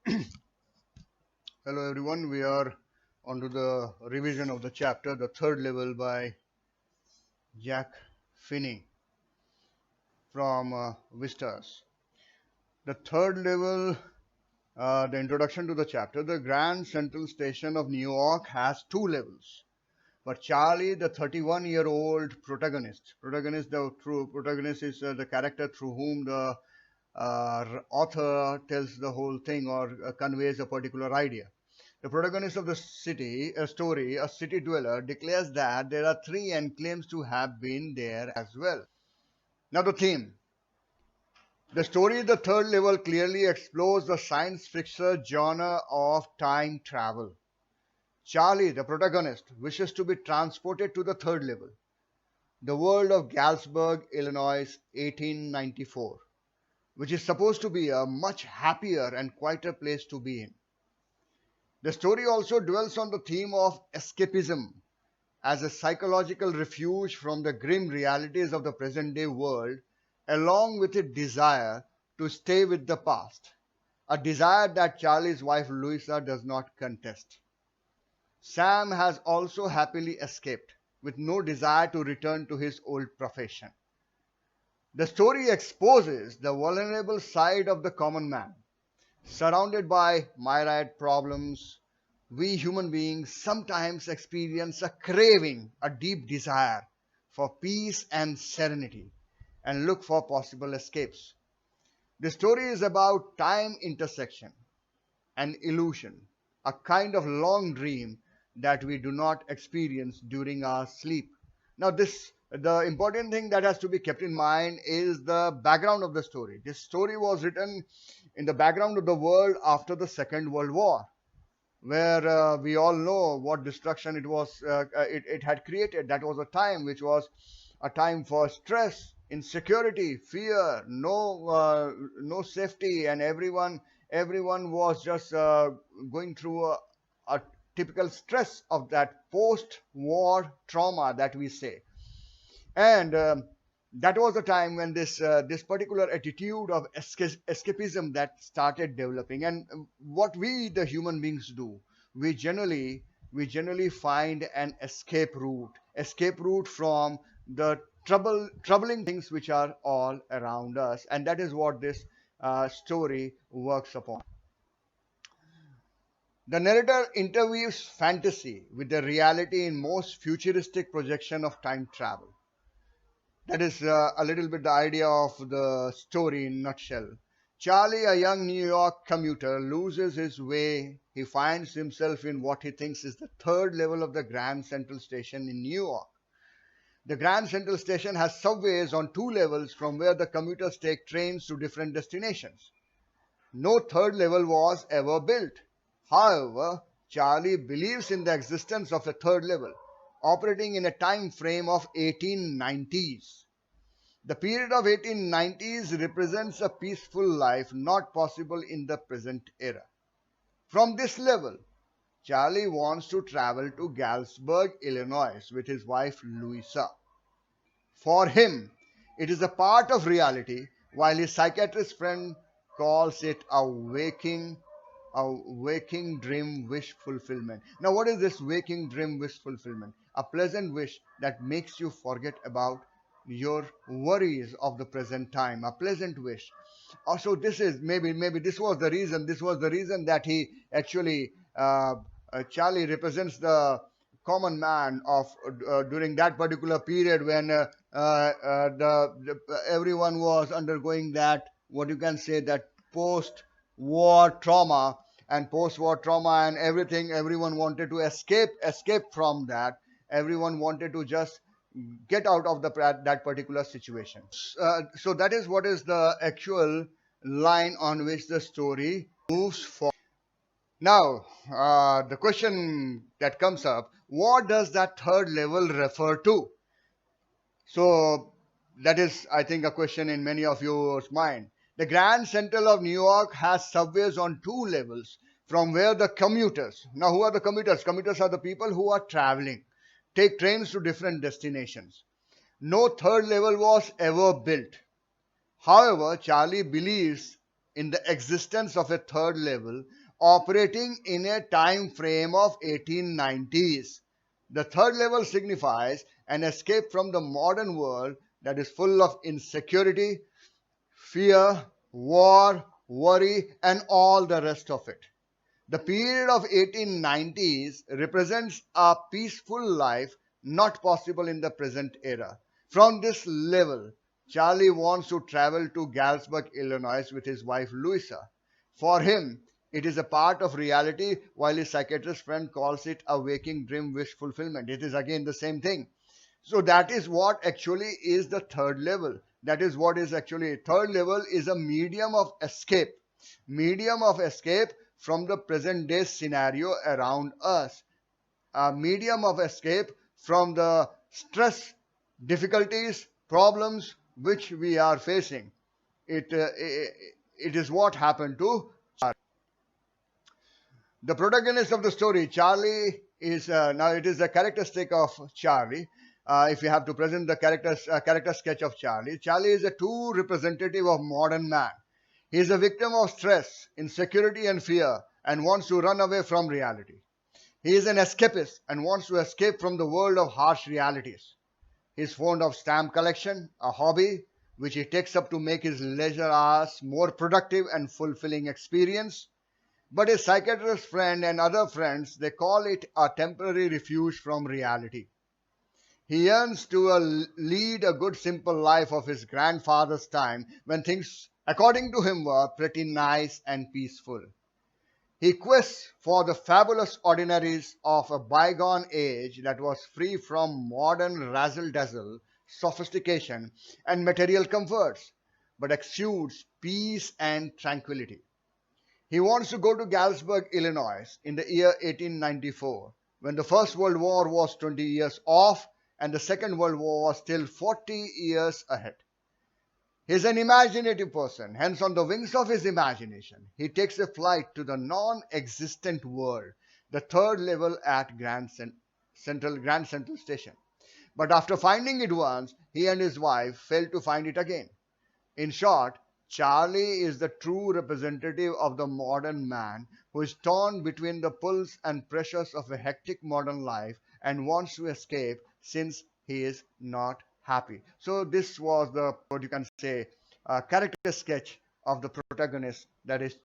Hello everyone, we are on to the revision of the chapter, The Third Level by Jack Finney from Vistas. The third level, the introduction to the chapter, the Grand Central Station of New York has two levels. But Charlie, the 31-year-old protagonist, the true protagonist is the character through whom the author tells the whole thing or conveys a particular idea. The protagonist of the city, a story, a city dweller, declares that there are three and claims to have been there as well. Now, the theme. The story, The Third Level, clearly explores the science fiction genre of time travel. Charlie, the protagonist, wishes to be transported to the third level, the world of Galesburg, Illinois, 1894, which is supposed to be a much happier and quieter place to be in. The story also dwells on the theme of escapism as a psychological refuge from the grim realities of the present day world, along with a desire to stay with the past, a desire that Charlie's wife Louisa does not contest. Sam has also happily escaped, with no desire to return to his old profession. The story exposes the vulnerable side of the common man. Surrounded by myriad problems, we human beings sometimes experience a craving, a deep desire for peace and serenity, and look for possible escapes. The story is about time intersection, an illusion, a kind of long dream that we do not experience during our sleep. Now, the important thing that has to be kept in mind is the background of the story. This story was written in the background of the world after the Second World War, where we all know what destruction it had created. That was a time which was a time for stress, insecurity, fear, no safety, and everyone was just going through a typical stress of that post-war trauma that we say. And that was the time when this particular attitude of escapism that started developing. And what we the human beings do, we generally we generally find an escape route from the troubling things which are all around us, and that is what this story works upon. The narrator interweaves fantasy with the reality in most futuristic projection of time travel. That is a little bit the idea of the story in a nutshell. Charlie, a young New York commuter, loses his way. He finds himself in what he thinks is the third level of the Grand Central Station in New York. The Grand Central Station has subways on two levels from where the commuters take trains to different destinations. No third level was ever built. However, Charlie believes in the existence of a third level, operating in a time frame of 1890s. The period of 1890s represents a peaceful life not possible in the present era. From this level, Charlie wants to travel to Galesburg, Illinois with his wife Louisa. For him, it is a part of reality, while his psychiatrist friend calls it a waking dream wish fulfillment. Now, what is this waking dream wish fulfillment? A pleasant wish that makes you forget about your worries of the present time. A pleasant wish. Also, this is maybe this was the reason that he actually Charlie represents the common man of during that particular period when everyone was undergoing that, what you can say, that post-war trauma, and post-war trauma and everything. Everyone wanted to escape from that. Everyone wanted to just get out of that particular situation. So that is what is the actual line on which the story moves forward. Now, the question that comes up: what does that third level refer to? So that is, I think, a question in many of yours mind. The Grand Central of New York has subways on two levels from where the commuters, now who are the commuters? Commuters are the people who are traveling, take trains to different destinations. No third level was ever built. However, Charlie believes in the existence of a third level operating in a time frame of 1890s. The third level signifies an escape from the modern world that is full of insecurity, fear, war, worry, and all the rest of it. The period of 1890s represents a peaceful life not possible in the present era. From this level, Charlie wants to travel to Galesburg, Illinois with his wife Louisa. For him, it is a part of reality, while his psychiatrist friend calls it a waking dream wish fulfillment. It is again the same thing. So that is what actually is the third level. That is what is actually third level is a medium of escape. Medium of escape from the present day scenario around us. A medium of escape from the stress, difficulties, problems which we are facing. It is what happened to the protagonist of the story. Charlie is now it is a characteristic of Charlie. If you have to present the character sketch of Charlie, Charlie is a true representative of modern man. He is a victim of stress, insecurity, and fear, and wants to run away from reality. He is an escapist and wants to escape from the world of harsh realities. He is fond of stamp collection, a hobby which he takes up to make his leisure hours more productive and fulfilling experience. But his psychiatrist friend and other friends, they call it a temporary refuge from reality. He yearns to lead a good simple life of his grandfather's time when things, according to him, were pretty nice and peaceful. He quests for the fabulous ordinaries of a bygone age that was free from modern razzle dazzle, sophistication, and material comforts, but exudes peace and tranquility. He wants to go to Galesburg, Illinois in the year 1894, when the First World War was 20 years off and the Second World War was still 40 years ahead. He is an imaginative person, hence, on the wings of his imagination, he takes a flight to the non existent world, the third level at Grand Central Station. But after finding it once, he and his wife fail to find it again. In short, Charlie is the true representative of the modern man who is torn between the pulls and pressures of a hectic modern life and wants to escape since he is not happy. So this was the what you can say character sketch of the protagonist, that is